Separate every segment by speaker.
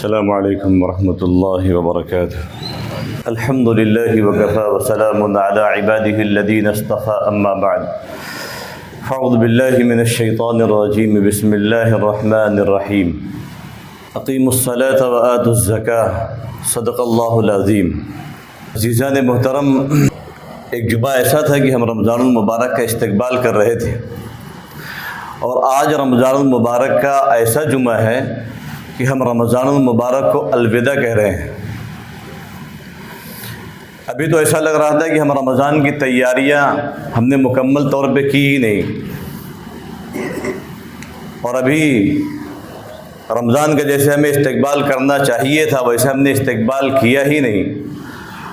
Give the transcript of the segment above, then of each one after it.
Speaker 1: السلام علیکم ورحمۃ اللہ وبرکاتہ۔ الحمد للہ وکفی وسلام علی عبادہ الذین اصطفی، اما بعد اعوذ باللہ من الشیطان الرجیم، بسم اللہ الرحمن الرحیم۔ اقیموا الصلاۃ وآتوا الزکاۃ، صدق اللہ العظیم۔ عزیزان محترم، ایک جمعہ ایسا تھا کہ ہم رمضان المبارک کا استقبال کر رہے تھے، اور آج رمضان المبارک کا ایسا جمعہ ہے کہ ہم رمضان المبارک کو الوداع کہہ رہے ہیں۔ ابھی تو ایسا لگ رہا تھا کہ ہم رمضان کی تیاریاں ہم نے مکمل طور پہ کی ہی نہیں، اور ابھی رمضان کا جیسے ہمیں استقبال کرنا چاہیے تھا ویسے ہم نے استقبال کیا ہی نہیں،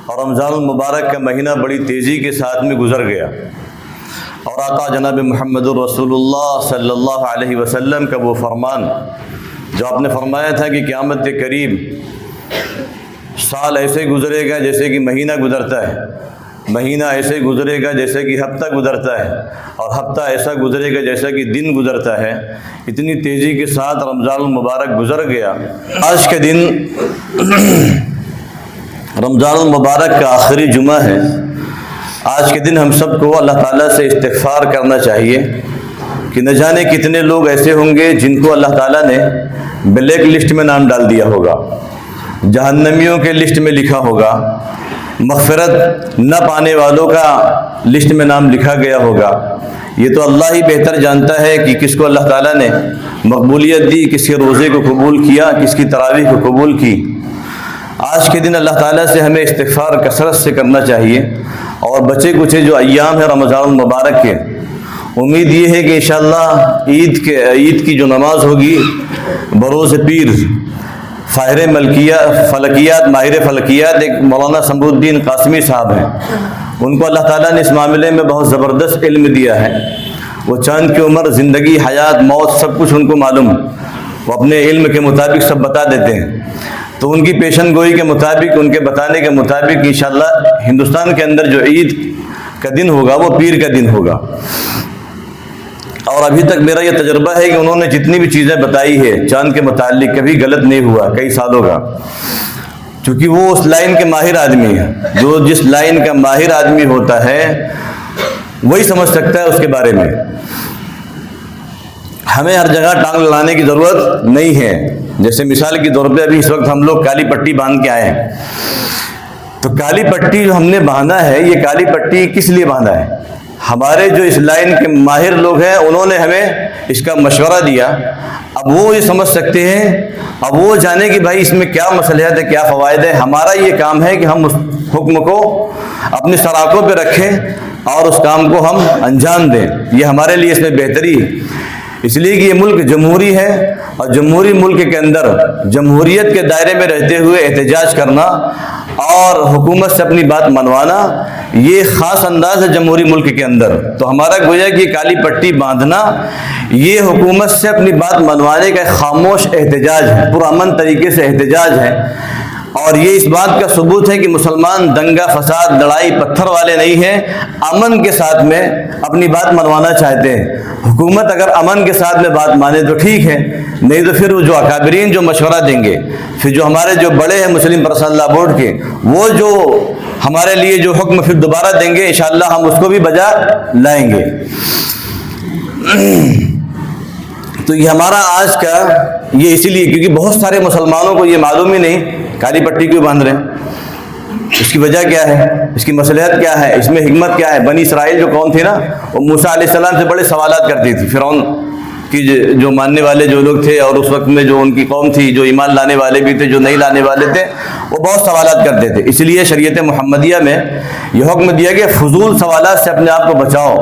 Speaker 1: اور رمضان المبارک کا مہینہ بڑی تیزی کے ساتھ میں گزر گیا، اور آقا جناب محمد رسول اللہ صلی اللہ علیہ وسلم کا وہ فرمان جو آپ نے فرمایا تھا کہ قیامت کے قریب سال ایسے گزرے گا جیسے کہ مہینہ گزرتا ہے، مہینہ ایسے گزرے گا جیسے کہ ہفتہ گزرتا ہے، اور ہفتہ ایسا گزرے گا جیسا کہ دن گزرتا ہے۔ اتنی تیزی کے ساتھ رمضان المبارک گزر گیا۔ آج کے دن رمضان المبارک کا آخری جمعہ ہے۔ آج کے دن ہم سب کو اللہ تعالیٰ سے استغفار کرنا چاہیے کہ نہ جانے کتنے لوگ ایسے ہوں گے جن کو اللہ تعالیٰ نے بلیک لسٹ میں نام ڈال دیا ہوگا، جہنمیوں کے لسٹ میں لکھا ہوگا، مغفرت نہ پانے والوں کا لسٹ میں نام لکھا گیا ہوگا۔ یہ تو اللہ ہی بہتر جانتا ہے کہ کس کو اللہ تعالیٰ نے مقبولیت دی، کس کے روزے کو قبول کیا، کس کی تراویح کو قبول کی۔ آج کے دن اللہ تعالیٰ سے ہمیں استغفار کثرت سے کرنا چاہیے، اور بچے کچے جو ایام ہیں رمضان المبارک کے، امید یہ ہے کہ انشاءاللہ عید کی جو نماز ہوگی بروز پیر، فلکیات ماہر فلکیات ایک مولانا سمبود الدین قاسمی صاحب ہیں، ان کو اللہ تعالیٰ نے اس معاملے میں بہت زبردست علم دیا ہے۔ وہ چاند کی عمر، زندگی، حیات، موت سب کچھ ان کو معلوم، وہ اپنے علم کے مطابق سب بتا دیتے ہیں۔ تو ان کی پیشن گوئی کے مطابق، ان کے بتانے کے مطابق انشاءاللہ ہندوستان کے اندر جو عید کا دن ہوگا وہ پیر کا دن ہوگا۔ اور ابھی تک میرا یہ تجربہ ہے کہ انہوں نے جتنی بھی چیزیں بتائی ہے چاند کے متعلق کبھی غلط نہیں ہوا کئی سالوں کا، چونکہ وہ اس لائن کے ماہر آدمی ہے۔ جو جس لائن کا ماہر آدمی ہوتا ہے وہی سمجھ سکتا ہے اس کے بارے میں۔ ہمیں ہر جگہ ٹانگ لڑانے کی ضرورت نہیں ہے۔ جیسے مثال کے طور پہ ابھی اس وقت ہم لوگ کالی پٹی باندھ کے آئے ہیں، تو کالی پٹی جو ہم نے باندھا ہے، یہ کالی پٹی کس لیے باندھا ہے؟ ہمارے جو اس لائن کے ماہر لوگ ہیں انہوں نے ہمیں اس کا مشورہ دیا۔ اب وہ یہ سمجھ سکتے ہیں، اب وہ جانے کہ بھائی اس میں کیا مصلحت ہے، کیا فوائد ہے۔ ہمارا یہ کام ہے کہ ہم اس حکم کو اپنی سراکوں پہ رکھیں اور اس کام کو ہم انجام دیں۔ یہ ہمارے لیے اس میں بہتری ہے، اس لیے کہ یہ ملک جمہوری ہے، اور جمہوری ملک کے اندر جمہوریت کے دائرے میں رہتے ہوئے احتجاج کرنا اور حکومت سے اپنی بات منوانا یہ خاص انداز ہے جمہوری ملک کے اندر۔ تو ہمارا گویا کہ کالی پٹی باندھنا یہ حکومت سے اپنی بات منوانے کا ایک خاموش احتجاج ہے، پرامن طریقے سے احتجاج ہے، اور یہ اس بات کا ثبوت ہے کہ مسلمان دنگا فساد لڑائی پتھر والے نہیں ہیں، امن کے ساتھ میں اپنی بات منوانا چاہتے ہیں۔ حکومت اگر امن کے ساتھ میں بات مانے تو ٹھیک ہے، نہیں تو پھر جو اکابرین جو مشورہ دیں گے، پھر جو ہمارے جو بڑے ہیں مسلم پرسنل لا بورڈ کے، وہ جو ہمارے لیے جو حکم پھر دوبارہ دیں گے انشاءاللہ ہم اس کو بھی بجا لائیں گے۔ تو یہ ہمارا آج کا یہ اسی لیے کیونکہ بہت سارے مسلمانوں کو یہ معلوم ہی نہیں کالی پٹی کیوں باندھ رہے ہیں، اس کی وجہ کیا ہے، اس کی مصلحت کیا ہے، اس میں حکمت کیا ہے۔ بنی اسرائیل جو قوم تھی نا، وہ موسیٰ علیہ السلام سے بڑے سوالات کرتی تھی۔ فرعون کی جو ماننے والے جو لوگ تھے، اور اس وقت میں جو ان کی قوم تھی، جو ایمان لانے والے بھی تھے، جو نہیں لانے والے تھے، وہ بہت سوالات کرتے تھے۔ اس لیے شریعت محمدیہ میں یہ حکم دیا کہ فضول سوالات سے اپنے آپ کو بچاؤ۔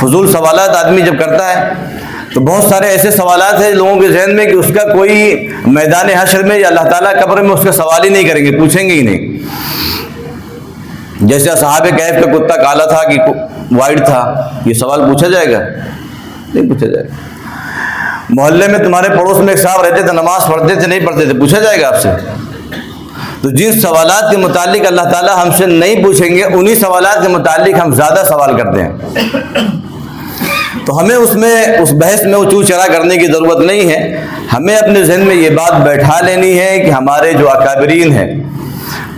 Speaker 1: فضول سوالات آدمی جب کرتا ہے تو بہت سارے ایسے سوالات ہیں لوگوں کے ذہن میں کہ اس کا کوئی میدان حشر میں یا اللہ تعالیٰ قبر میں اس کا سوال ہی نہیں کریں گے، پوچھیں گے ہی نہیں۔ جیسے اصحاب کہف کا کتا کالا تھا کہ وائٹ تھا، یہ سوال پوچھا جائے گا؟ نہیں پوچھا جائے گا۔ محلے میں تمہارے پڑوس میں ایک صاحب رہتے تھے، نماز پڑھتے تھے نہیں پڑھتے تھے، پوچھا جائے گا آپ سے؟ تو جن سوالات کے متعلق اللہ تعالیٰ ہم سے نہیں پوچھیں گے، انہی سوالات کے متعلق ہم زیادہ سوال کرتے ہیں۔ تو ہمیں اس بحث میں وہ چو چرا کرنے کی ضرورت نہیں ہے. ہمیں اپنے ذہن میں یہ بات بیٹھا لینی ہے کہ ہمارے جو اکابرین ہیں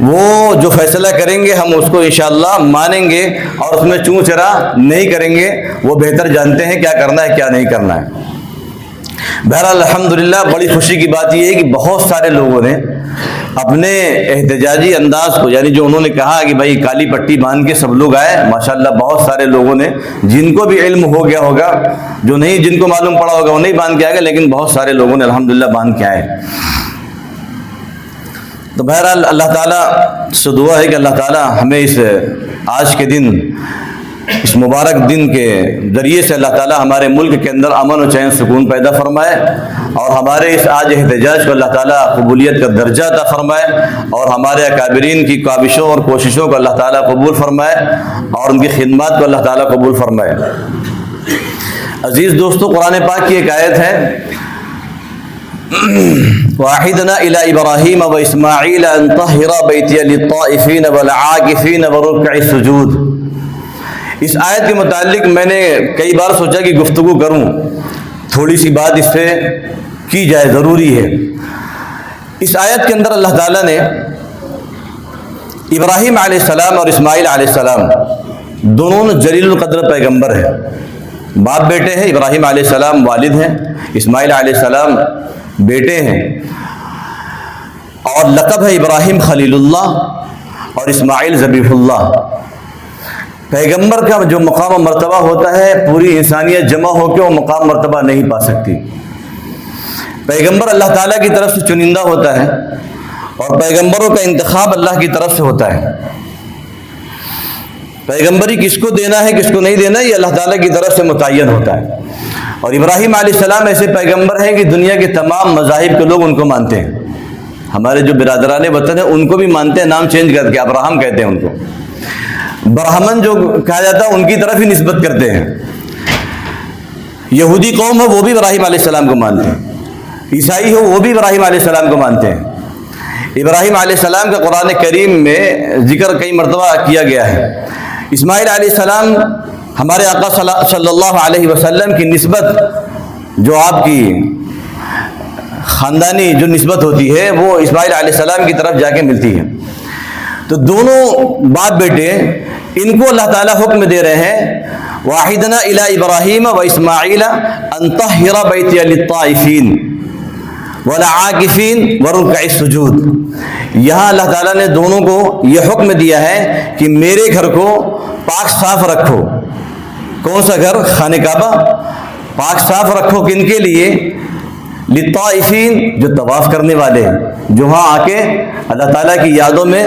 Speaker 1: وہ جو فیصلہ کریں گے ہم اس کو انشاءاللہ مانیں گے اور اس میں چوں چرا نہیں کریں گے. وہ بہتر جانتے ہیں کیا کرنا ہے کیا نہیں کرنا ہے. بہرحال الحمدللہ بڑی خوشی کی بات یہ ہے کہ بہت سارے لوگوں نے اپنے احتجاجی انداز کو، یعنی جو انہوں نے کہا کہ بھائی کالی پٹی باندھ کے سب لوگ آئے، ماشاءاللہ بہت سارے لوگوں نے، جن کو بھی علم ہو گیا ہوگا، جو نہیں جن کو معلوم پڑا ہوگا وہ نہیں باندھ کے آئے گا، لیکن بہت سارے لوگوں نے الحمدللہ باندھ کے آئے. تو بہرحال اللہ تعالیٰ سے دعا ہے کہ اللہ تعالیٰ ہمیں اس آج کے دن، اس مبارک دن کے ذریعے سے اللہ تعالیٰ ہمارے ملک کے اندر امن و چین سکون پیدا فرمائے، اور ہمارے اس آج احتجاج کو اللہ تعالیٰ قبولیت کا درجہ عطا فرمائے، اور ہمارے اکابرین کی کاوشوں اور کوششوں کو اللہ تعالیٰ قبول فرمائے، اور ان کی خدمات کو اللہ تعالیٰ قبول فرمائے. عزیز دوستو، قرآن پاک کی ایک آیت ہے، وَأَعِدْنَا إِلَىٰ إِبْرَاهِيمَ وَإِسْمَاعِيلَ أَن طَهِّرَا بَيْتِيَ لِلطَّائِفِينَ وَالْعَاكِفِينَ وَرُكَّعِ السُّجُودِ. اس آیت کے متعلق میں نے کئی بار سوچا کہ گفتگو کروں، تھوڑی سی بات اس سے کی جائے، ضروری ہے. اس آیت کے اندر اللہ تعالیٰ نے ابراہیم علیہ السلام اور اسماعیل علیہ السلام دونوں جلیل القدر پیغمبر ہیں، باپ بیٹے ہیں. ابراہیم علیہ السلام والد ہیں، اسماعیل علیہ السلام بیٹے ہیں، اور لقب ہے ابراہیم خلیل اللہ اور اسماعیل ذبیح اللہ. پیغمبر کا جو مقام و مرتبہ ہوتا ہے پوری انسانیت جمع ہو کے وہ مقام مرتبہ نہیں پا سکتی. پیغمبر اللہ تعالیٰ کی طرف سے چنندہ ہوتا ہے، اور پیغمبروں کا انتخاب اللہ کی طرف سے ہوتا ہے. پیغمبری کس کو دینا ہے کس کو نہیں دینا یہ اللہ تعالیٰ کی طرف سے متعین ہوتا ہے. اور ابراہیم علیہ السلام ایسے پیغمبر ہیں کہ دنیا کے تمام مذاہب کے لوگ ان کو مانتے ہیں. ہمارے جو برادران وطن ہیں ان کو بھی مانتے ہیں، نام چینج کر کے ابراہم کہتے ہیں ان کو. برہمن جو کہا جاتا ہے ان کی طرف ہی نسبت کرتے ہیں. یہودی قوم ہے وہ بھی ابراہیم علیہ السلام کو مانتے ہیں، عیسائی ہو وہ بھی ابراہیم علیہ السلام کو مانتے ہیں. ابراہیم علیہ السلام کا قرآن کریم میں ذکر کئی مرتبہ کیا گیا ہے. اسماعیل علیہ السلام ہمارے آقا صلی اللہ علیہ وسلم کی نسبت، جو آپ کی خاندانی جو نسبت ہوتی ہے وہ اسماعیل علیہ السلام کی طرف جا کے ملتی ہے. تو دونوں باپ بیٹے ان کو اللہ تعالیٰ حکم دے رہے ہیں، وَأَعِدْنَا إِلَىٰ إِبْرَاهِيمَ وَإِسْمَاعِيلَ أَن طَهِّرَ بَيْتِيَ لِلطَّائِفِينَ وَالْعَاكِفِينَ وَرُكَّعِ السُّجُودِ. یہاں اللہ تعالیٰ نے دونوں کو یہ حکم دیا ہے کہ میرے گھر کو پاک صاف رکھو. کون سا گھر؟ خانہ کعبہ. پاک صاف رکھو کن کے لیے؟ للطائفین، جو طواف کرنے والے ہیں، جو وہاں آ کے اللہ تعالیٰ کی یادوں میں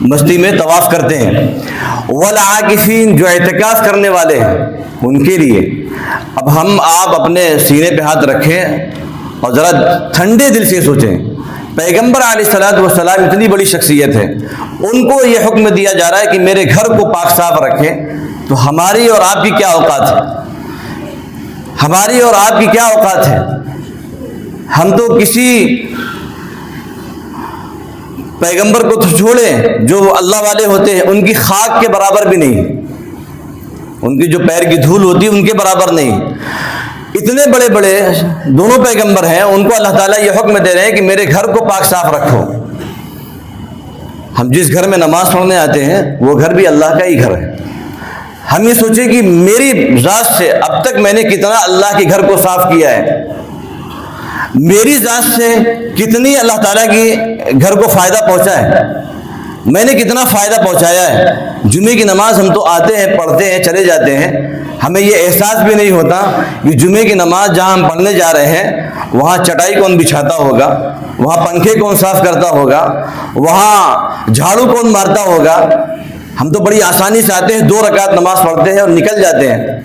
Speaker 1: مستی میں طواف کرتے ہیں. والعاکفین، جو اعتکاف کرنے والے ہیں ان کے لیے. اب ہم آپ اپنے سینے پہ ہاتھ رکھیں اور ذرا ٹھنڈے دل سے سوچیں، پیغمبر علیہ السلام اتنی بڑی شخصیت ہے، ان کو یہ حکم دیا جا رہا ہے کہ میرے گھر کو پاک صاف رکھیں. تو ہماری اور آپ کی کیا اوقات ہے؟ ہماری اور آپ کی کیا اوقات ہے؟ ہم تو کسی پیغمبر کو تو چھوڑیں، جو اللہ والے ہوتے ہیں ان کی خاک کے برابر بھی نہیں، ان کی جو پیر کی دھول ہوتی ہے ان کے برابر نہیں. اتنے بڑے بڑے دونوں پیغمبر ہیں، ان کو اللہ تعالیٰ یہ حکم دے رہے ہیں کہ میرے گھر کو پاک صاف رکھو. ہم جس گھر میں نماز پڑھنے آتے ہیں وہ گھر بھی اللہ کا ہی گھر ہے. ہم یہ سوچیں کہ میری ذات سے اب تک میں نے کتنا اللہ کے گھر کو صاف کیا ہے، میری ذات سے کتنی اللہ تعالیٰ کی گھر کو فائدہ پہنچا ہے، میں نے کتنا فائدہ پہنچایا ہے. جمعے کی نماز ہم تو آتے ہیں، پڑھتے ہیں، چلے جاتے ہیں، ہمیں یہ احساس بھی نہیں ہوتا کہ جمعے کی نماز جہاں ہم پڑھنے جا رہے ہیں وہاں چٹائی کون بچھاتا ہوگا، وہاں پنکھے کون صاف کرتا ہوگا، وہاں جھاڑو کون مارتا ہوگا. ہم تو بڑی آسانی سے آتے ہیں، 2 رکعت نماز پڑھتے ہیں اور نکل جاتے ہیں.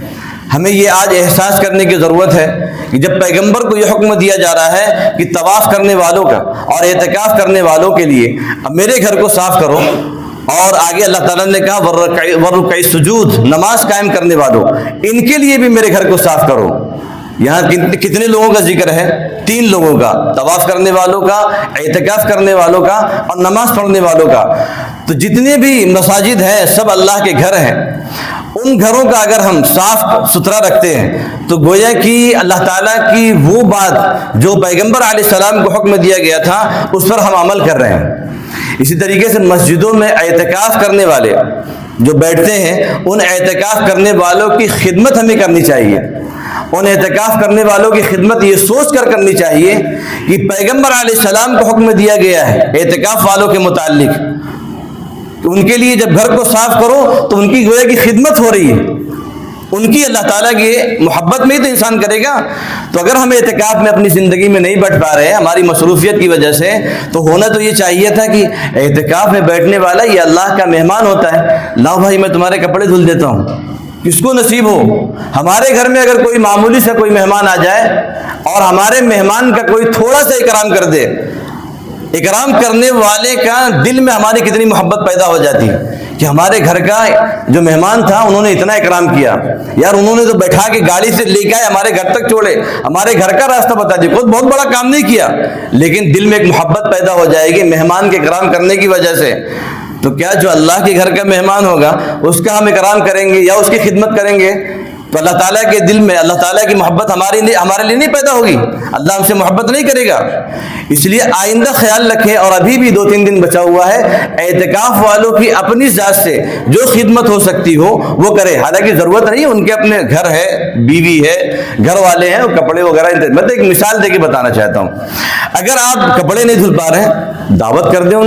Speaker 1: ہمیں یہ آج احساس کرنے کی ضرورت ہے کہ جب پیغمبر کو یہ حکم دیا جا رہا ہے کہ طواف کرنے والوں کا اور اعتکاف کرنے والوں کے لیے اب میرے گھر کو صاف کرو، اور آگے اللہ تعالیٰ نے کہا وَرُكَعِ السُّجُودِ، نماز قائم کرنے والوں ان کے لیے بھی میرے گھر کو صاف کرو. یہاں کتنے لوگوں کا ذکر ہے؟ 3 لوگوں کا، طواف کرنے والوں کا، اعتکاف کرنے والوں کا اور نماز پڑھنے والوں کا. تو جتنے بھی مساجد ہیں سب اللہ کے گھر ہیں، ان گھروں کا اگر ہم صاف ستھرا رکھتے ہیں تو گویا کہ اللہ تعالیٰ کی وہ بات جو پیغمبر علیہ السلام کو حکم دیا گیا تھا اس پر ہم عمل کر رہے ہیں۔ اسی طریقے سے مسجدوں میں اعتکاف کرنے والے جو بیٹھتے ہیں، ان اعتکاف کرنے والوں کی خدمت ہمیں کرنی چاہیے۔ ان اعتکاف کرنے والوں کی خدمت یہ سوچ کر کرنی چاہیے کہ پیغمبر علیہ السلام کو حکم دیا گیا ہے اعتکاف والوں کے متعلق، ان کے لیے جب گھر کو صاف کرو تو ان کی گویا کی خدمت ہو رہی ہے، ان کی اللہ تعالیٰ کی محبت میں ہی تو انسان کرے گا۔ تو اگر ہم اعتکاف میں اپنی زندگی میں نہیں بیٹھ پا رہے ہیں ہماری مصروفیت کی وجہ سے، تو ہونا تو یہ چاہیے تھا کہ اعتکاف میں بیٹھنے والا یہ اللہ کا مہمان ہوتا ہے، لاؤ بھائی میں تمہارے کپڑے دھل دیتا ہوں، کس کو نصیب ہو۔ ہمارے گھر میں اگر کوئی معمولی سے کوئی مہمان آ جائے اور ہمارے مہمان کا کوئی تھوڑا سا اکرام کر دے، اکرام کرنے والے کا دل میں ہماری کتنی محبت پیدا ہو جاتی ہے کہ ہمارے گھر کا جو مہمان تھا انہوں نے اتنا اکرام کیا، یار انہوں نے تو بیٹھا کے گاڑی سے لے کے آئے ہمارے گھر تک چھوڑے، ہمارے گھر کا راستہ بتا دیا، خود بہت بڑا کام نہیں کیا لیکن دل میں ایک محبت پیدا ہو جائے گی مہمان کے اکرام کرنے کی وجہ سے۔ تو کیا جو اللہ کے گھر کا مہمان ہوگا اس کا ہم اکرام کریں گے یا اس کی خدمت کریں گے تو اللہ تعالیٰ کے دل میں اللہ تعالیٰ کی محبت ہمارے لیے نہیں پیدا ہوگی، اللہ ہم سے محبت نہیں کرے گا۔ اس لیے آئندہ خیال رکھیں، اور ابھی بھی 2-3 دن بچا ہوا ہے، اعتکاف والوں کی اپنی ذات سے جو خدمت ہو سکتی ہو وہ کرے۔ حالانکہ ضرورت نہیں، ان کے اپنے گھر ہے، بیوی ہے، گھر والے ہیں، کپڑے وغیرہ۔ میں تو ایک مثال دے کے بتانا چاہتا ہوں، اگر آپ کپڑے نہیں دھل پا رہے ہیں دعوت کر دیں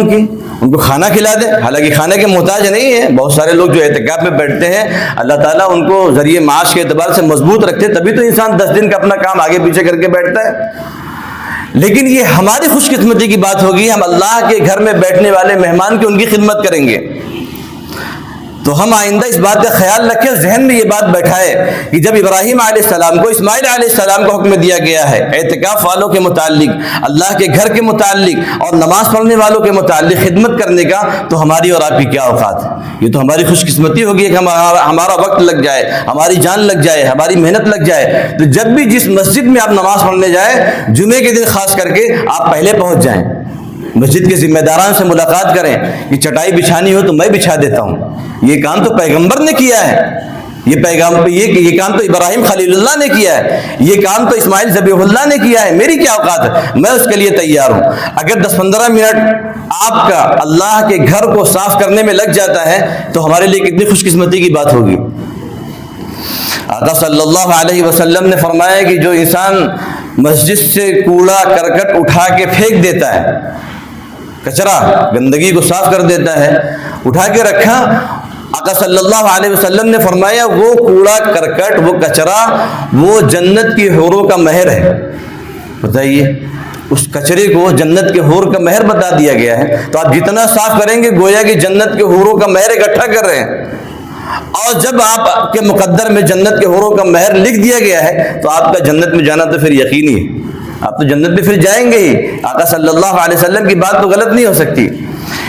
Speaker 1: ان کو کھانا کھلا دیں، حالانکہ کھانے کے محتاج نہیں ہیں۔ بہت سارے لوگ جو اعتکاف میں بیٹھتے ہیں اللہ تعالیٰ ان کو ذریعے معاش کے اعتبار سے مضبوط رکھتے، تبھی تو انسان 10 دن کا اپنا کام آگے پیچھے کر کے بیٹھتا ہے۔ لیکن یہ ہماری خوش قسمتی کی بات ہوگی، ہم اللہ کے گھر میں بیٹھنے والے مہمان کی ان کی خدمت کریں گے۔ تو ہم آئندہ اس بات کا خیال رکھیں، ذہن میں یہ بات بیٹھائے کہ جب ابراہیم علیہ السلام کو اسماعیل علیہ السلام کو حکم دیا گیا ہے اعتکاف والوں کے متعلق، اللہ کے گھر کے متعلق اور نماز پڑھنے والوں کے متعلق خدمت کرنے کا، تو ہماری اور آپ کی کیا اوقات ہے؟ یہ تو ہماری خوش قسمتی ہوگی کہ ہمارا وقت لگ جائے، ہماری جان لگ جائے، ہماری محنت لگ جائے۔ تو جب بھی جس مسجد میں آپ نماز پڑھنے جائیں، جمعے کے دن خاص کر کے آپ پہلے پہنچ جائیں، مسجد کے ذمہ داران سے ملاقات کریں کہ چٹائی بچھانی ہو تو میں بچھا دیتا ہوں۔ یہ کام تو پیغمبر نے کیا ہے، یہ کام تو ابراہیم خلیل اللہ نے کیا ہے، یہ کام تو اسماعیل ذبیح اللہ نے کیا ہے، میری کیا اوقات ہے؟ میں اس کے لیے تیار ہوں۔ اگر 10-15 منٹ آپ کا اللہ کے گھر کو صاف کرنے میں لگ جاتا ہے تو ہمارے لیے کتنی خوش قسمتی کی بات ہوگی۔ آقا صلی اللہ علیہ وسلم نے فرمایا کہ جو انسان مسجد سے کوڑا کرکٹ اٹھا کے پھینک دیتا ہے، کچرا گندگی کو صاف کر دیتا ہے، اٹھا کے رکھا، آقا صلی اللہ علیہ وسلم نے فرمایا وہ کوڑا کرکٹ، وہ کچرا، وہ جنت کی حوروں کا مہر ہے۔ بتائیے، اس کچرے کو جنت کے حور کا مہر بتا دیا گیا ہے۔ تو آپ جتنا صاف کریں گے گویا کہ جنت کے حوروں کا مہر اکٹھا کر رہے ہیں، اور جب آپ کے مقدر میں جنت کے حوروں کا مہر لکھ دیا گیا ہے تو آپ کا جنت میں جانا تو پھر یقینی ہے، آپ تو جنت میں پھر جائیں گے ہی۔ آقا صلی اللہ علیہ وسلم کی بات تو غلط نہیں ہو سکتی۔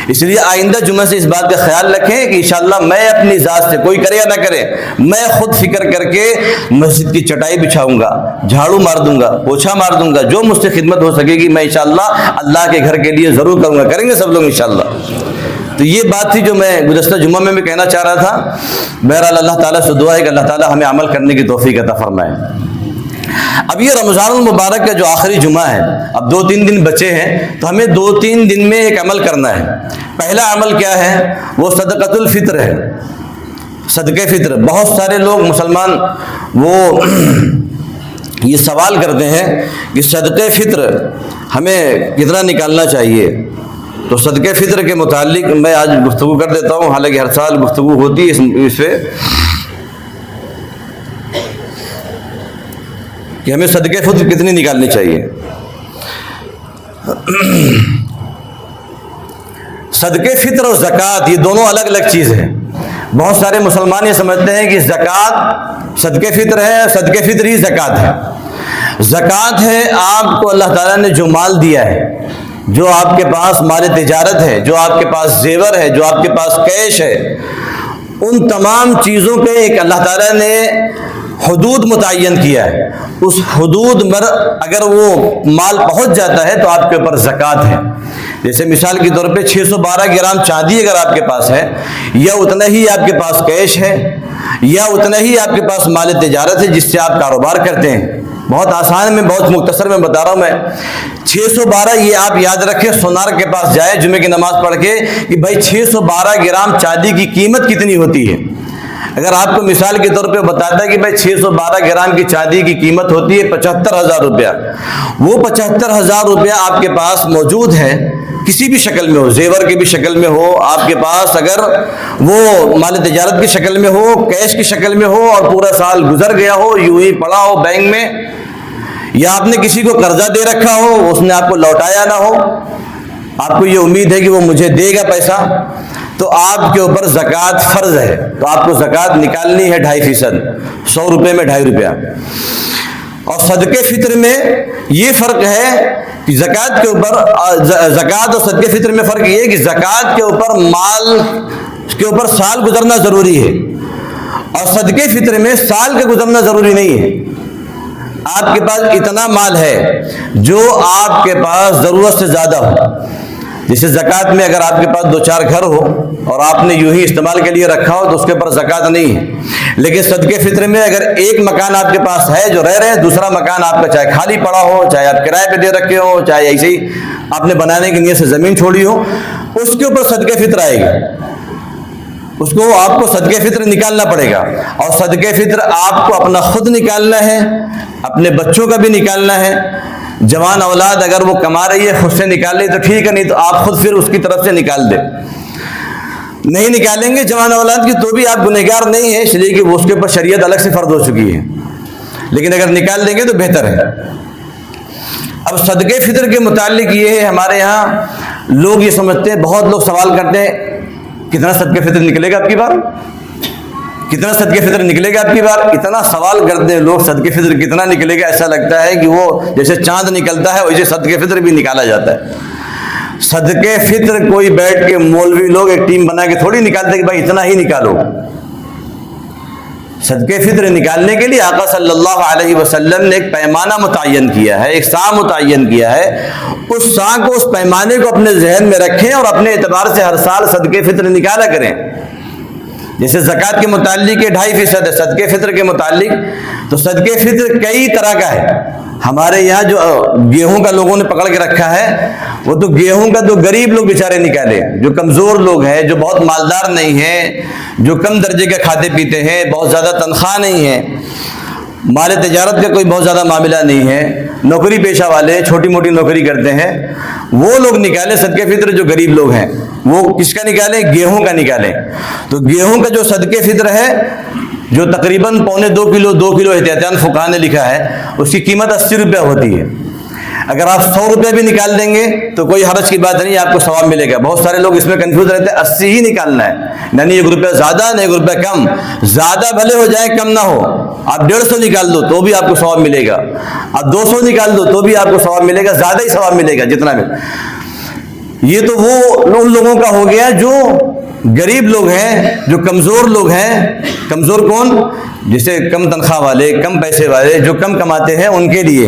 Speaker 1: اس لیے آئندہ جمعہ سے اس بات کا خیال رکھیں کہ انشاءاللہ میں اپنی ذات سے، کوئی کرے یا نہ کرے، میں خود فکر کر کے مسجد کی چٹائی بچھاؤں گا، جھاڑو مار دوں گا، پوچھا مار دوں گا، جو مجھ سے خدمت ہو سکے گی میں انشاءاللہ اللہ کے گھر کے لیے ضرور کروں گا، کریں گے سب لوگ انشاءاللہ۔ تو یہ بات تھی جو میں گزشتہ جمعہ میں بھی کہنا چاہ رہا تھا۔ بہرحال اللہ تعالیٰ سے دعا ہے کہ اللہ تعالیٰ ہمیں عمل کرنے کی توفیق عطا فرمائے۔ اب یہ رمضان المبارک کا جو آخری جمعہ ہے، اب 2-3 دن بچے ہیں، تو ہمیں 2-3 دن میں ایک عمل کرنا ہے۔ پہلا عمل کیا ہے؟ وہ صدقۃ الفطر ہے، صدقہ فطر۔ بہت سارے لوگ مسلمان وہ یہ سوال کرتے ہیں کہ صدقہ فطر ہمیں کتنا نکالنا چاہیے؟ تو صدقہ فطر کے متعلق میں آج گفتگو کر دیتا ہوں، حالانکہ ہر سال گفتگو ہوتی ہے اس پہ کہ ہمیں صدقہ فطر کتنی نکالنی چاہیے۔ صدقہ فطر اور زکوٰۃ یہ دونوں الگ الگ چیز ہیں۔ بہت سارے مسلمان یہ سمجھتے ہیں کہ زکوٰۃ صدقہ فطر ہے، صدقہ فطر ہی زکوٰۃ ہے۔ زکوٰۃ ہے آپ کو اللہ تعالیٰ نے جو مال دیا ہے، جو آپ کے پاس مال تجارت ہے، جو آپ کے پاس زیور ہے، جو آپ کے پاس کیش ہے، ان تمام چیزوں پہ ایک اللہ تعالیٰ نے حدود متعین کیا ہے۔ اس حدود پر اگر وہ مال پہنچ جاتا ہے تو آپ کے اوپر زکوٰۃ ہے۔ جیسے مثال کے طور پہ 612 گرام چاندی اگر آپ کے پاس ہے، یا اتنا ہی آپ کے پاس کیش ہے، یا اتنا ہی آپ کے پاس مال تجارت ہے جس سے آپ کاروبار کرتے ہیں. بہت آسان میں بہت مختصر میں بتا رہا ہوں میں. 612 یہ آپ یاد رکھیں, سونار کے پاس جائے جمعے کی نماز پڑھ کے کہ بھائی 612 گرام چاندی کی قیمت کتنی ہوتی ہے. اگر آپ کو مثال کے طور پہ بتاتا ہے کہ بھائی 612 گرام کی چاندی کی قیمت ہوتی ہے 75,000 روپیہ, وہ 75,000 روپیہ آپ کے پاس موجود ہے کسی بھی شکل میں ہو, زیور کی بھی شکل میں ہو آپ کے پاس, اگر وہ مال تجارت کی شکل میں ہو, کیش کی شکل میں ہو, اور پورا سال گزر گیا ہو یوں ہی پڑا ہو بینک میں, یا آپ نے کسی کو قرضہ دے رکھا ہو اس نے آپ کو لوٹایا نہ ہو, آپ کو یہ امید ہے کہ وہ مجھے دے گا پیسہ, تو آپ کے اوپر زکوٰۃ فرض ہے. تو آپ کو زکوٰۃ نکالنی ہے 2.5%, 100 روپے میں 2.5 روپیہ. اور صدقے فطر میں یہ فرق ہے کہ زکوٰۃ کے اوپر, زکوٰۃ اور صدقے فطر میں فرق یہ ہے کہ زکوٰۃ کے اوپر مال کے اوپر سال گزرنا ضروری ہے, اور صدقے فطر میں سال کا گزرنا ضروری نہیں ہے. آپ کے پاس اتنا مال ہے جو آپ کے پاس ضرورت سے زیادہ ہو. جیسے زکوٰۃ میں اگر آپ کے پاس 2-4 گھر ہو اور آپ نے یوں ہی استعمال کے لیے رکھا ہو تو اس کے اوپر زکوٰۃ نہیں ہے. لیکن صدقے فطر میں اگر ایک مکان آپ کے پاس ہے جو رہ رہے ہیں, دوسرا مکان آپ کا چاہے خالی پڑا ہو, چاہے آپ کرائے پہ دے رکھے ہو, چاہے ایسے ہی آپ نے بنانے کی نیت سے زمین چھوڑی ہو, اس کے اوپر صدقے فطر آئے گا. اس کو آپ کو صدقے فطر نکالنا پڑے گا. اور صدقے فطر آپ کو اپنا خود نکالنا ہے, اپنے بچوں کا بھی نکالنا ہے. جوان اولاد اگر وہ کما رہی ہے خود سے نکال لے تو ٹھیک ہے, نہیں تو آپ خود پھر اس کی طرف سے نکال دیں. نہیں نکالیں گے جوان اولاد کی تو بھی آپ گنہگار نہیں ہیں, اس لیے کہ وہ اس کے اوپر شریعت الگ سے فرض ہو چکی ہے, لیکن اگر نکال دیں گے تو بہتر ہے. اب صدقے فطر کے متعلق یہ ہے, ہمارے یہاں لوگ یہ سمجھتے ہیں, بہت لوگ سوال کرتے ہیں کتنا صدقے فطر نکلے گا آپ کی بار, کتنا صدقے فطر نکلے گا آپ کی بار. اتنا سوال کرتے ہیں لوگ صدقے فطر کتنا نکلے گا, ایسا لگتا ہے کہ وہ جیسے چاند نکلتا ہے ویسے صدقے فطر بھی نکالا جاتا ہے. صدقے فطر کوئی بیٹھ کے مولوی لوگ ایک ٹیم بنا کے تھوڑی نکالتے کہ بھائی اتنا ہی نکالو. صدقے فطر نکالنے کے لیے آقا صلی اللہ علیہ وسلم نے ایک پیمانہ متعین کیا ہے, ایک سا متعین کیا ہے. اس سا کو, اس پیمانے کو اپنے ذہن میں رکھیں اور اپنے اعتبار سے ہر سال صدقے فطر نکالا کریں. جیسے زکوٰۃ کے متعلق 2.5% ہے, صدقے فطر کے متعلق تو صدقے فطر کئی طرح کا ہے. ہمارے یہاں جو گیہوں کا لوگوں نے پکڑ کے رکھا ہے وہ تو گیہوں کا تو غریب لوگ بیچارے نکالے, جو کمزور لوگ ہیں, جو بہت مالدار نہیں ہیں, جو کم درجے کے کھاتے پیتے ہیں, بہت زیادہ تنخواہ نہیں ہے, مال تجارت کا کوئی بہت زیادہ معاملہ نہیں ہے, نوکری پیشہ والے چھوٹی موٹی نوکری کرتے ہیں, وہ لوگ نکالے صدقے فطر. جو غریب لوگ ہیں وہ کس کا نکالیں, گیہوں کا نکالیں. تو گیہوں کا جو صدقے فطر ہے جو تقریباً 2.25 کلو احتیاطاً فقہا نے لکھا ہے, اس کی قیمت 80 روپیہ ہوتی ہے. اگر آپ 100 روپے بھی نکال دیں گے تو کوئی حرج کی بات نہیں, آپ کو ثواب ملے گا. بہت سارے لوگ اس میں کنفیوز رہتے ہیں 80 ہی نکالنا ہے, یعنی 1 روپیہ زیادہ نہ 1 روپیہ کم, زیادہ بھلے ہو جائے کم نہ ہو. آپ 150 نکال دو تو بھی آپ کو ثواب ملے گا, آپ 200 نکال دو تو بھی آپ کو ثواب ملے گا, زیادہ ہی ثواب ملے گا جتنا ملے. یہ تو وہ ان لوگوں کا ہو گیا جو غریب لوگ ہیں, جو کمزور لوگ ہیں. کمزور کون, جیسے کم تنخواہ والے, کم پیسے والے, جو کم کماتے ہیں ان کے لیے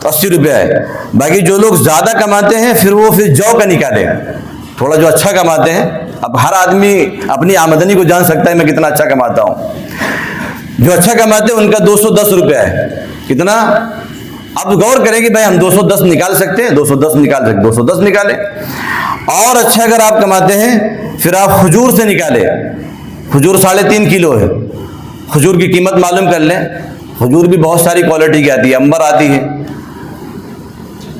Speaker 1: تو 80 روپیہ ہے. باقی جو لوگ زیادہ کماتے ہیں پھر جو کا نکالے, تھوڑا جو اچھا کماتے ہیں. اب ہر آدمی اپنی آمدنی کو جان سکتا ہے میں کتنا اچھا کماتا ہوں. جو اچھا کماتے ہیں ان کا 210 روپیہ ہے. کتنا, اب غور کریں کہ بھائی ہم 210 نکال سکتے ہیں, 210 نکال سکتے, 210 نکالیں. اور اچھا اگر آپ کماتے ہیں پھر آپ کھجور سے نکالیں. کھجور 3.5 کلو ہے, کھجور کی قیمت معلوم کر لیں. کھجور بھی بہت ساری کوالٹی کی آتی ہے, امبر آتی ہے,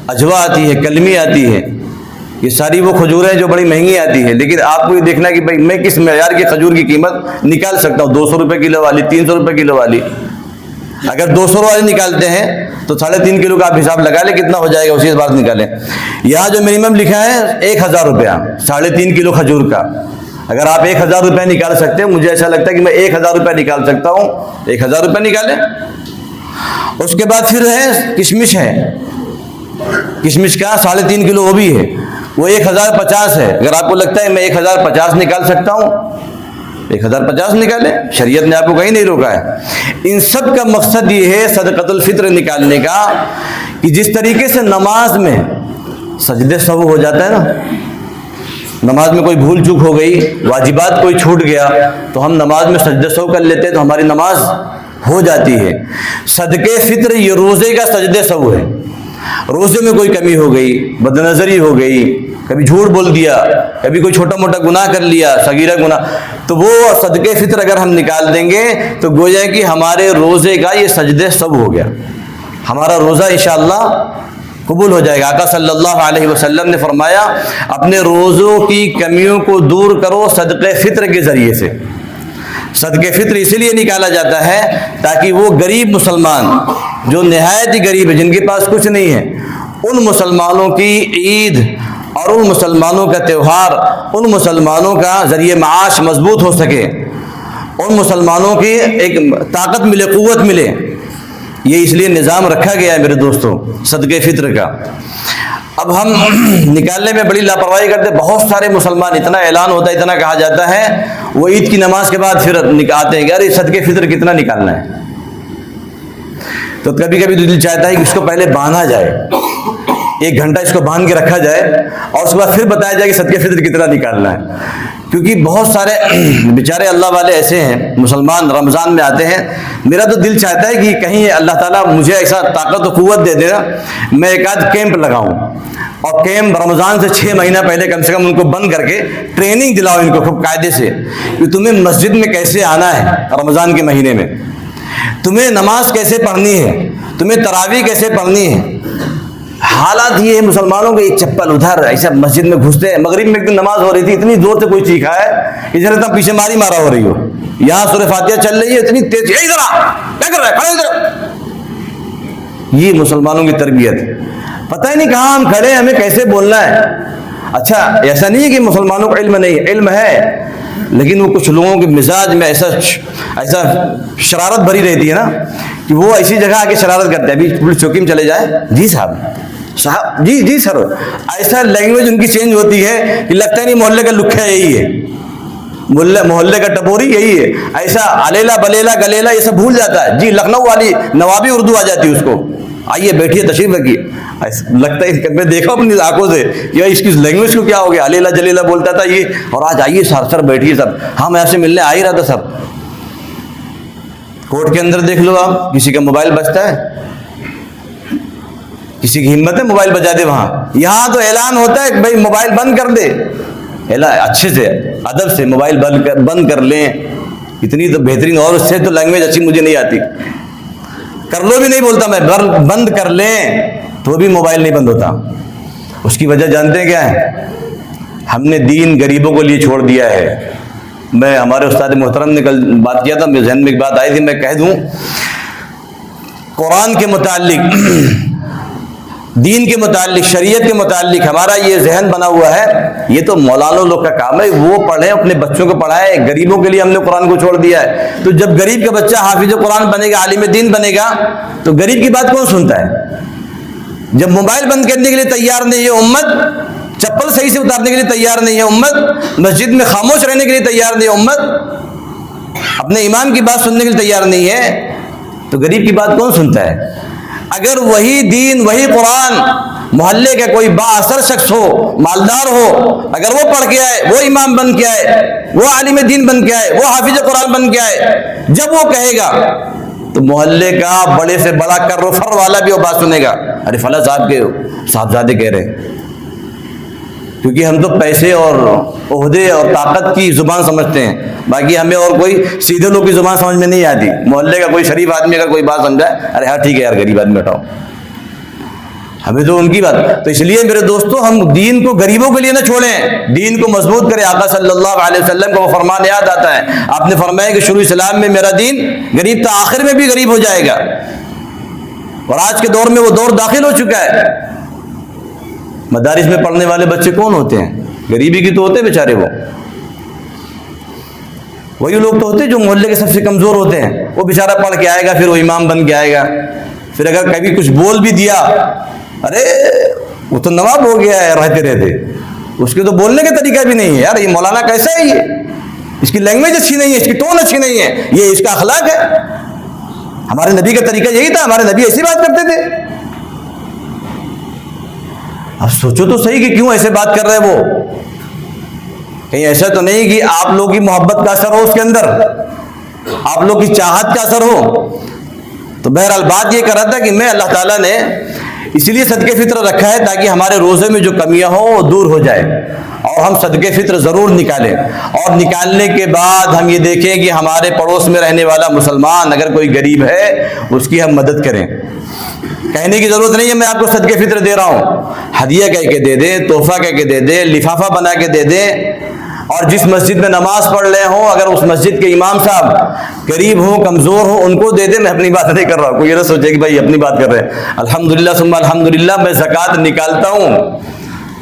Speaker 1: اجوا آتی ہے, کلمی آتی ہے. یہ ساری وہ کھجوریں جو بڑی مہنگی آتی ہے. لیکن آپ کو یہ دیکھنا کہ بھائی میں کس معیار کی کھجور کی قیمت نکال سکتا ہوں. 200 روپے کلو والی, 300 روپے کلو والی. اگر 200 والی نکالتے ہیں تو 3.5 کلو کا آپ حساب لگا لیں کتنا ہو جائے گا, اسی بات نکالیں. یہاں جو منیمم لکھا ہے 1000 روپیہ 3.5 کلو کھجور کا. اگر آپ 1000 روپے نکال سکتے ہیں, مجھے ایسا لگتا ہے کہ میں 1000 روپے نکال سکتا ہوں, 1000 روپے نکالیں. اس کے بعد پھر ہے کشمش ہے, کشمش کا 3.5 کلو وہ بھی ہے, وہ 1050 ہے. اگر آپ کو لگتا ہے میں 1050 نکال سکتا ہوں, 1050 نکالیں, شریعت نے آپ کو کہیں نہیں روکا ہے. ان سب کا مقصد یہ ہے صدقۃ الفطر نکالنے کا کہ جس طریقے سے نماز میں سجدے سہو ہو جاتا ہے نا, نماز میں کوئی بھول چوک ہو گئی، واجبات کوئی چھوٹ گیا، تو ہم نماز میں سجدہ سہو کر لیتے ہیں تو ہماری نماز ہو جاتی ہے۔ صدقے فطر یہ روزے کا سجدے سہو ہے۔ روزے میں کوئی کمی ہو گئی، بد نظری ہو گئی، کبھی جھوٹ بول دیا، کبھی کوئی چھوٹا موٹا گناہ کر لیا، صغیرہ گناہ، تو وہ صدقے فطر اگر ہم نکال دیں گے تو گویا کہ ہمارے روزے کا یہ سجدے سہو ہو گیا، ہمارا روزہ انشاءاللہ قبول ہو جائے گا۔ آقا صلی اللہ علیہ وسلم نے فرمایا اپنے روزوں کی کمیوں کو دور کرو صدقے فطر کے ذریعے سے۔ صدقے فطر اسی لیے نکالا جاتا ہے تاکہ وہ غریب مسلمان جو نہایت ہی غریب ہے، جن کے پاس کچھ نہیں ہے، ان مسلمانوں کی عید اور ان مسلمانوں کا تہوار، ان مسلمانوں کا ذریعہ معاش مضبوط ہو سکے، ان مسلمانوں کی ایک طاقت ملے، قوت ملے۔ یہ اس لیے نظام رکھا گیا ہے میرے دوستوں صدقے فطر کا۔ اب ہم نکالنے میں بڑی لاپرواہی کرتے، بہت سارے مسلمان، اتنا اعلان ہوتا ہے، اتنا کہا جاتا ہے، وہ عید کی نماز کے بعد پھر آتے ہیں کہ ارے صدقے فطر کتنا نکالنا ہے، تو کبھی کبھی تو دل چاہتا ہے کہ اس کو پہلے باندھا جائے، 1 گھنٹہ اس کو باندھ کے رکھا جائے اور اس کے بعد پھر بتایا جائے کہ صدقے فطر کتنا نکالنا ہے، کیونکہ بہت سارے بیچارے اللہ والے ایسے ہیں مسلمان رمضان میں آتے ہیں، میرا تو دل چاہتا ہے کہ کہیں اللہ تعالیٰ مجھے ایسا طاقت و قوت دے دینا، میں ایک آدھ کیمپ لگاؤں اور کیمپ رمضان سے 6 مہینہ پہلے کم سے کم ان کو بند کر کے ٹریننگ دلاؤ ان کو خوب قاعدے سے کہ تمہیں مسجد میں کیسے آنا ہے رمضان کے مہینے میں، تمہیں نماز کیسے پڑھنی ہے، تمہیں تراویح کیسے پڑھنی ہے۔ حالات یہ ہے مسلمانوں کے، ایک چپل ادھر، ایسا مسجد میں گھستے ہیں۔ مغرب میں ایک دن نماز ہو رہی تھی، اتنی زور سے کوئی چیخا ہے ادھر اتنا پیچھے مارا ہو رہی ہو، یہاں سورہ فاتحہ چل رہی ہے اتنی تیز، ادھر کیا کر رہا ہے، کھڑے ادھر۔ یہ مسلمانوں کی تربیت، پتہ ہی نہیں کہاں ہم کھڑے ہیں، ہمیں کیسے بولنا ہے۔ اچھا ایسا نہیں ہے کہ مسلمانوں کو علم نہیں، علم ہے، لیکن وہ کچھ لوگوں کے مزاج میں ایسا شرارت بھری رہتی ہے نا کہ وہ ایسی جگہ آ کے شرارت کرتے ہیں۔ ابھی پولیس چوکی میں چلے جائیں، جی صاحب جی سر، ایسا لینگویج ان کی چینج ہوتی ہے کہ لگتا ہے نہیں محلے کا لکھا یہی ہے، محلے کا ٹپوری یہی ہے، ایسا علیلا بلیلا گلیلا یہ سب بھول جاتا ہے۔ جی لکھنؤ والی نوابی اردو آ جاتی ہے اس کو، آئیے بیٹھیے تشریف رکھیے، لگتا ہے میں دیکھا اپنی آنکھوں سے کہ اس کی لینگویج کو کیا ہو گیا، علیلا جلیلا بولتا تھا یہ، اور آج آئیے سر بیٹھیے سب، ہاں میں آپ سے ملنے آ ہی رہا تھا سب۔ کورٹ کے اندر دیکھ لو آپ، کسی کا موبائل بجتا ہے، کسی کی ہمت ہے موبائل بجا دے وہاں، یہاں تو اعلان ہوتا ہے کہ بھائی موبائل بند کر دے، اچھے سے ادب سے موبائل بند کر لیں، اتنی تو بہترین، اور اس سے تو لینگویج اچھی مجھے نہیں آتی، کر لو بھی نہیں بولتا میں، بند کر لیں تو بھی موبائل نہیں بند ہوتا۔ اس کی وجہ جانتے ہیں کیا ہے؟ ہم نے دین غریبوں کو لیے چھوڑ دیا ہے۔ میں ہمارے استاد محترم نے کل بات کیا تھا، میرے ذہن میں ایک بات آئی تھی، میں کہہ دوں، قرآن کے متعلق، دین کے متعلق، شریعت کے متعلق ہمارا یہ ذہن بنا ہوا ہے، یہ تو مولانوں لوگ کا کام ہے، وہ پڑھیں اپنے بچوں کو پڑھائیں، غریبوں کے لیے ہم نے قرآن کو چھوڑ دیا ہے۔ تو جب غریب کا بچہ حافظ قرآن بنے گا، عالم دین بنے گا، تو غریب کی بات کون سنتا ہے؟ جب موبائل بند کرنے کے لیے تیار نہیں ہے امت، چپل صحیح سے اتارنے کے لیے تیار نہیں ہے امت، مسجد میں خاموش رہنے کے لیے تیار نہیں ہے امت، اپنے امام کی بات سننے کے لیے تیار نہیں ہے، تو غریب کی بات کون سنتا ہے؟ اگر وہی دین، وہی قرآن محلے کا کوئی با اثر شخص ہو، مالدار ہو، اگر وہ پڑھ کے آئے، وہ امام بن کے آئے، وہ عالم دین بن کے آئے، وہ حافظ قرآن بن کے آئے، جب وہ کہے گا تو محلے کا بڑے سے بڑا کر و فر والا بھی وہ بات سنے گا، ارے فلاں صاحب کے صاحبزادے کہہ رہے ہیں، کیونکہ ہم تو پیسے اور عہدے اور طاقت کی زبان سمجھتے ہیں، باقی ہمیں اور کوئی سیدھے لوگ کی زبان سمجھ میں نہیں آتی۔ محلے کا کوئی شریف آدمی اگر کوئی بات سمجھائے، ارے ہاں ٹھیک ہے یار غریب آدمی ہٹاؤ، ہمیں تو ان کی بات۔ تو اس لیے میرے دوستو، ہم دین کو غریبوں کے لیے نہ چھوڑیں، دین کو مضبوط کریں۔ آقا صلی اللہ علیہ وسلم کو وہ فرمان یاد آتا ہے، آپ نے فرمایا کہ شروع اسلام میں میرا دین غریب تھا، آخر میں بھی غریب ہو جائے گا، اور آج کے دور میں وہ دور داخل ہو چکا ہے۔ مدارس میں پڑھنے والے بچے کون ہوتے ہیں؟ غریبی کی تو ہوتے ہیں بیچارے، وہی لوگ تو ہوتے ہیں جو محلے کے سب سے کمزور ہوتے ہیں، وہ بیچارہ پڑھ کے آئے گا، پھر وہ امام بن کے آئے گا، پھر اگر کبھی کچھ بول بھی دیا، ارے وہ تو نواب ہو گیا ہے رہتے رہتے، اس کے تو بولنے کا طریقہ بھی نہیں ہے، یار یہ مولانا کیسا ہے، یہ اس کی لینگویج اچھی نہیں ہے، اس کی ٹون اچھی نہیں ہے، یہ اس کا اخلاق ہے۔ ہمارے نبی کا طریقہ یہی تھا، ہمارے نبی ایسی بات کرتے تھے۔ اب سوچو تو صحیح کہ کیوں ایسے بات کر رہے وہ، کہیں ایسا تو نہیں کہ آپ لوگ کی محبت کا اثر ہو اس کے اندر، آپ لوگ کی چاہت کا اثر ہو. تو بہرحال بات یہ کر رہا تھا کہ میں اللہ تعالیٰ نے اس لیے صدقے فطر رکھا ہے تاکہ ہمارے روزے میں جو کمیاں ہوں وہ دور ہو جائے، اور ہم صدقے فطر ضرور نکالیں، اور نکالنے کے بعد ہم یہ دیکھیں کہ ہمارے پڑوس میں رہنے والا مسلمان اگر کوئی غریب ہے اس کی ہم مدد کریں. کہنے کی ضرورت نہیں ہے میں آپ کو صدقے فطر دے رہا ہوں، ہدیہ کہہ کے دے دیں، تحفہ کہہ کے دے دیں، لفافہ بنا کے دے دیں. اور جس مسجد میں نماز پڑھ رہے ہوں اگر اس مسجد کے امام صاحب غریب ہوں، کمزور ہوں، ان کو دے دیں. میں اپنی بات نہیں کر رہا ہوں، کوئی یہ نہ سوچے کہ بھائی اپنی بات کر رہے ہیں. الحمدللہ ثم الحمدللہ میں زکوٰۃ نکالتا ہوں،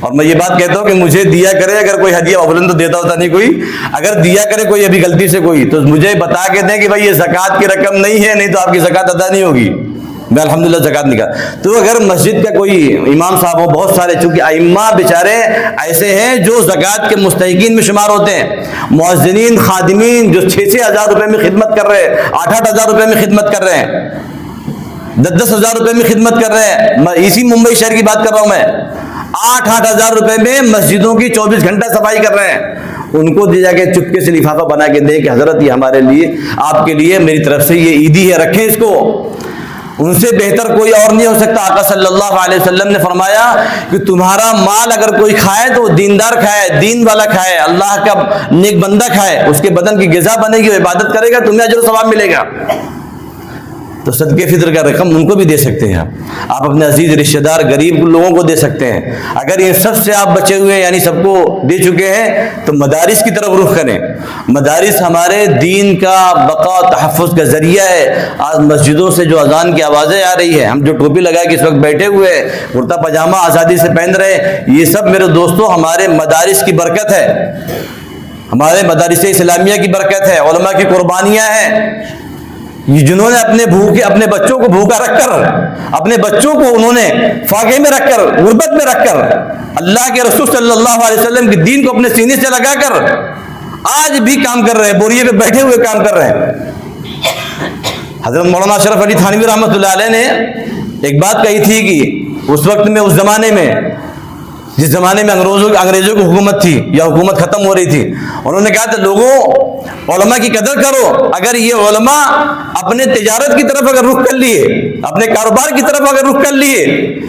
Speaker 1: اور میں یہ بات کہتا ہوں کہ مجھے دیا کرے. اگر کوئی ہدیہ اولاً تو دیتا ہوتا نہیں کوئی، اگر دیا کرے کوئی ابھی غلطی سے کوئی، تو مجھے بتا کے دیں کہ بھائی یہ زکوٰۃ کی رقم نہیں ہے، نہیں تو آپ کی زکوٰۃ ادا نہیں ہوگی. میں الحمدللہ زکوٰۃ نکال. تو اگر مسجد کا کوئی امام صاحب ہو، بہت سارے چونکہ ائمہ بیچارے ایسے ہیں جو زکوٰۃ کے مستحقین میں شمار ہوتے ہیں، مؤذنین خادمین جو 6-6 ہزار روپے میں خدمت کر رہے ہیں، 8-8 ہزار روپے میں خدمت کر رہے ہیں، 10-10 ہزار روپے میں خدمت کر رہے ہیں. اسی ممبئی شہر کی بات کر رہا ہوں میں. 8-8 ہزار روپے میں مسجدوں کی 24 گھنٹہ صفائی کر رہے ہیں. ان کو دے جا کے چپکے سے لفافہ بنا کے دے کہ حضرت یہ ہمارے لیے، آپ کے لیے میری طرف سے یہ عیدی ہے، رکھیں اس کو. ان سے بہتر کوئی اور نہیں ہو سکتا. آقا صلی اللہ علیہ وسلم نے فرمایا کہ تمہارا مال اگر کوئی کھائے تو دیندار کھائے، دین والا کھائے، اللہ کا نیک بندہ کھائے، اس کے بدن کی غذا بنے گی، وہ عبادت کرے گا، تمہیں اجر و ثواب ملے گا. تو صدقے فطر کا رقم ان کو بھی دے سکتے ہیں. آپ اپنے عزیز رشتہ دار غریب لوگوں کو دے سکتے ہیں. اگر ان سب سے آپ بچے ہوئے یعنی سب کو دے چکے ہیں تو مدارس کی طرف رخ کریں. مدارس ہمارے دین کا بقا و تحفظ کا ذریعہ ہے. آج مسجدوں سے جو اذان کی آوازیں آ رہی ہے، ہم جو ٹوپی لگا کے اس وقت بیٹھے ہوئے ہیں، کرتا پاجامہ آزادی سے پہن رہے ہیں، یہ سب میرے دوستوں ہمارے مدارس کی برکت ہے، ہمارے مدارس اسلامیہ کی برکت ہے، علماء کی قربانیاں ہیں. یہ جنہوں نے اپنے بچوں کو بھوکا رکھ کر، اپنے بچوں کو انہوں نے فاقے میں رکھ کر، غربت میں رکھ کر، اللہ کے رسول صلی اللہ علیہ وسلم کے دین کو اپنے سینے سے لگا کر آج بھی کام کر رہے ہیں، بوریے پہ بیٹھے ہوئے کام کر رہے ہیں. حضرت مولانا اشرف علی تھانوی رحمۃ اللہ علیہ نے ایک بات کہی تھی کہ اس وقت میں، اس زمانے میں، جس زمانے میں انگریزوں کی حکومت تھی یا حکومت ختم ہو رہی تھی، انہوں نے کہا تھا لوگوں علماء کی قدر کرو. اگر یہ علماء اپنے تجارت کی طرف اگر رخ کر لیے، اپنے کاروبار کی طرف اگر رخ کر لیے،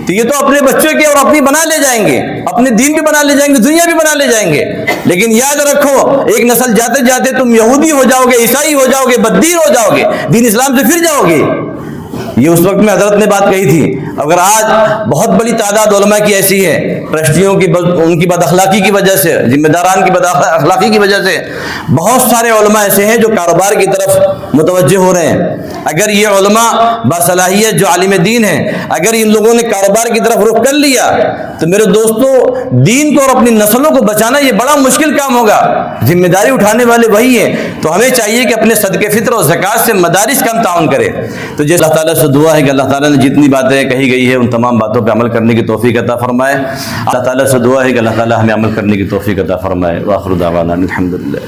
Speaker 1: تو یہ تو اپنے بچوں کے اور اپنی بنا لے جائیں گے، اپنے دین بھی بنا لے جائیں گے، دنیا بھی بنا لے جائیں گے. لیکن یاد رکھو ایک نسل جاتے جاتے تم یہودی ہو جاؤ گے، عیسائی ہو جاؤ گے، بددین ہو جاؤ گے، دین اسلام سے پھر جاؤ گے. یہ اس وقت میں حضرت نے بات کہی تھی. اگر آج بہت بڑی تعداد علماء کی ایسی ہے، ٹرسٹیوں کی ان کی بد اخلاقی کی وجہ سے، ذمہ داران کی بد اخلاقی کی وجہ سے بہت سارے علماء ایسے ہیں جو کاروبار کی طرف متوجہ ہو رہے ہیں. اگر یہ علماء باصلاحیت جو عالم دین ہیں، اگر ان لوگوں نے کاروبار کی طرف رخ کر لیا تو میرے دوستوں دین کو اور اپنی نسلوں کو بچانا یہ بڑا مشکل کام ہوگا. ذمہ داری اٹھانے والے وہی ہیں. تو ہمیں چاہیے کہ اپنے صدقے فطر اور زکوٰۃ سے مدارس کا ہم تعاون کریں. تو جیسے اللہ تعالیٰ سے دعا ہے کہ اللہ تعالیٰ نے جتنی باتیں کہی گئی ہے ان تمام باتوں پہ عمل کرنے کی توفیق عطا فرمائے. اللہ تعالیٰ سے دعا ہے کہ اللہ تعالیٰ ہمیں عمل کرنے کی توفیق عطا فرمائے. وآخر دعوانا الحمدللہ.